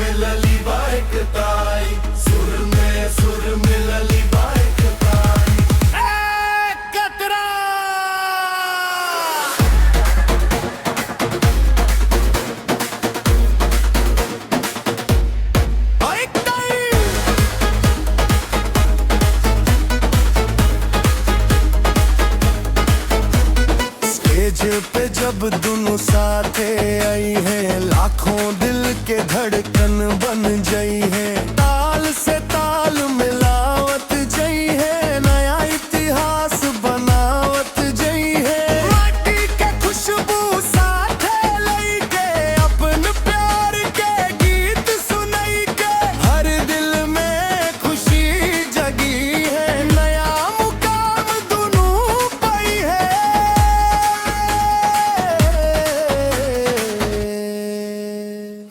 मिलली बाइक ताई, सुर मिलली बाइक ताई। कतरा स्टेज पे जब दोनों साथे आई है, लाखों दिल के धड़कन बन गई है। ताल से ताल मिलावत जई है, नया इतिहास बनावत जई है। माटी के खुशबू साथे लई के, अपन प्यार के गीत सुनई के, हर दिल में खुशी जगी है। नया मुकाम दोनों पाई है।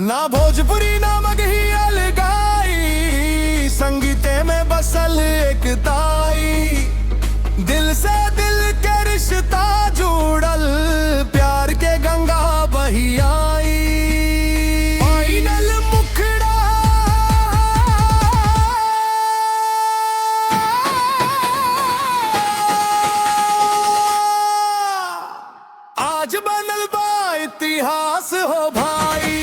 ना भोजपुरी ना मगही अलगाई, संगीते में बसल एक ताई। दिल से दिल के रिश्ता जुड़ल, प्यार के गंगा बही आई। फाइनल मुखड़ा आज बनल बा इतिहास हो भाई।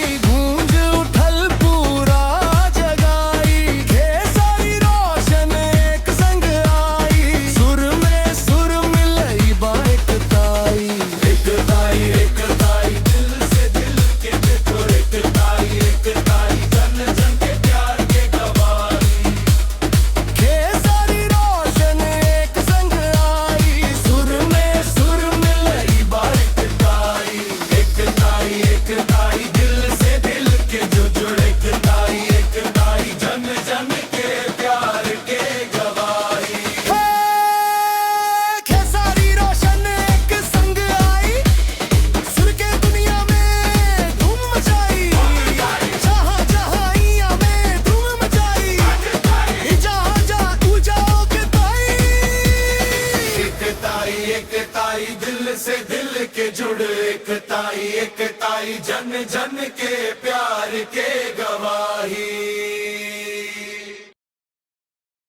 दिल से दिल के जुड़ एक ताई, जन जन के प्यार के गवाह।